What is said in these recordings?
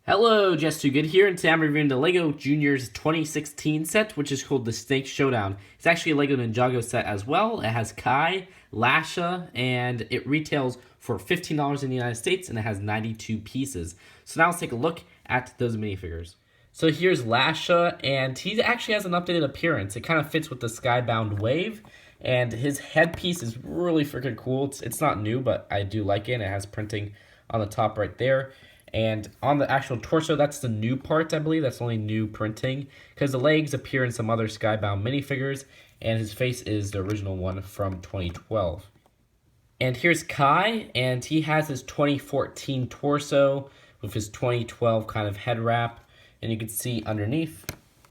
Hello, Just Too Good here, and today I'm reviewing the LEGO Juniors 2016 set, which is called the Snake Showdown. It's actually a LEGO Ninjago set as well. It has Kai, Lasha, and it retails for $15 in the United States, and it has 92 pieces. So now let's take a look at those minifigures. So here's Lasha, and he actually has an updated appearance. It kind of fits with the Skybound wave, and his headpiece is really freaking cool. It's not new, but I do like it, and it has printing on the top right there. And on the actual torso, that's the new part, I believe. That's only new printing. Because the legs appear in some other Skybound minifigures. And his face is the original one from 2012. And here's Kai. And he has his 2014 torso with his 2012 kind of head wrap. And you can see underneath,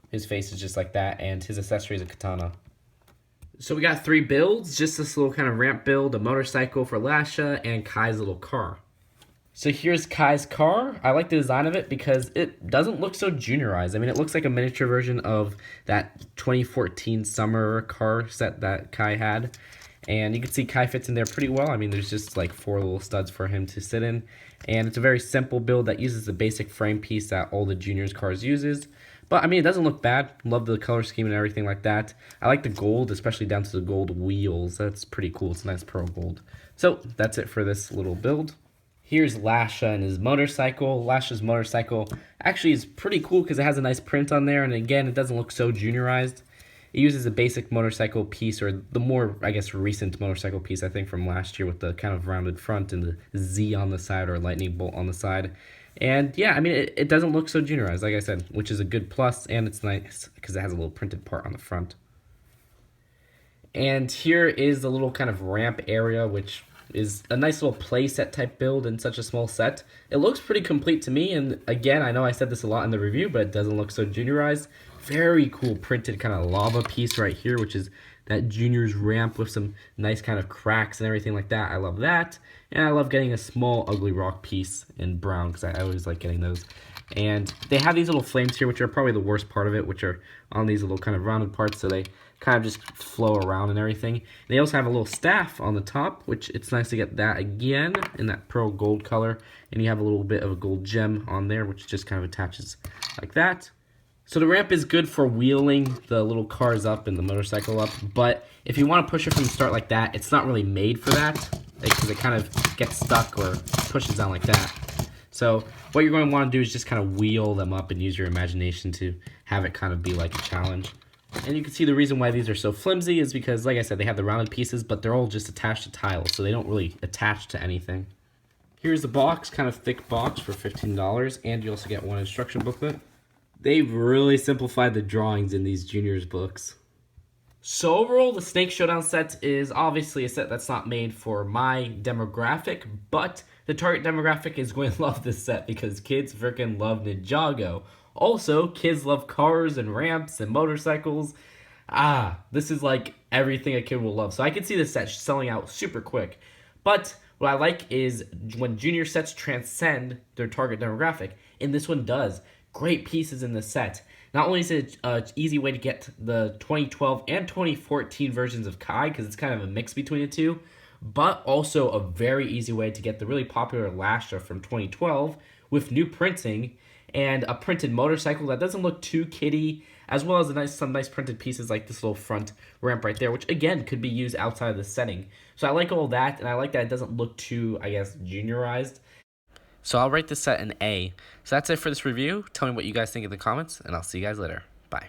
his face is just like that. And his accessory is a katana. So we got three builds. Just this little kind of ramp build, a motorcycle for Lasha, and Kai's little car. So here's Kai's car. I like the design of it because it doesn't look so juniorized. I mean, it looks like a miniature version of that 2014 summer car set that Kai had. And you can see Kai fits in there pretty well. I mean, there's just like four little studs for him to sit in. And it's a very simple build that uses the basic frame piece that all the juniors cars uses. But, I mean, it doesn't look bad. Love the color scheme and everything like that. I like the gold, especially down to the gold wheels. That's pretty cool. It's a nice pearl gold. So, that's it for this little build. Here's Lasha and his motorcycle. Lasha's motorcycle actually is pretty cool because it has a nice print on there. And again, it doesn't look so juniorized. It uses a basic motorcycle piece, or the more, I guess, recent motorcycle piece, I think, from last year with the kind of rounded front and the Z on the side or lightning bolt on the side. And yeah, I mean, it doesn't look so juniorized, like I said, which is a good plus. And it's nice because it has a little printed part on the front. And here is the little kind of ramp area, which is a nice little playset type build in such a small set. It looks pretty complete to me, and again, I know I said this a lot in the review, but it doesn't look so juniorized. Very cool printed kind of lava piece right here, which is that junior's ramp with some nice kind of cracks and everything like that. I love that, and I love getting a small ugly rock piece in brown because I always like getting those. And they have these little flames here, which are probably the worst part of it, which are on these little kind of rounded parts, so they kind of just flow around and everything. They also have a little staff on the top, which it's nice to get that again in that pearl gold color. And you have a little bit of a gold gem on there, which just kind of attaches like that. So the ramp is good for wheeling the little cars up and the motorcycle up, but if you want to push it from the start like that, it's not really made for that, because it kind of gets stuck or pushes down like that. So what you're going to want to do is just kind of wheel them up and use your imagination to have it kind of be like a challenge. And you can see the reason why these are so flimsy is because, like I said, they have the rounded pieces, but they're all just attached to tiles, so they don't really attach to anything. Here's the box, kind of thick box for $15, and you also get one instruction booklet. They've really simplified the drawings in these juniors books. So overall, the Snake Showdown set is obviously a set that's not made for my demographic, but the target demographic is going to love this set because kids freaking love Ninjago. Also, kids love cars and ramps and motorcycles. This is like everything a kid will love. So I can see this set selling out super quick. But what I like is when junior sets transcend their target demographic, and this one does. Great pieces in the set. Not only is it an easy way to get the 2012 and 2014 versions of Kai, because it's kind of a mix between the two, but also a very easy way to get the really popular Lasha from 2012 with new printing and a printed motorcycle that doesn't look too kiddie, as well as some nice printed pieces like this little front ramp right there, which again could be used outside of the setting. So I like all that, and I like that it doesn't look too, I guess, juniorized. So I'll rate this set an A. So that's it for this review. Tell me what you guys think in the comments, and I'll see you guys later. Bye.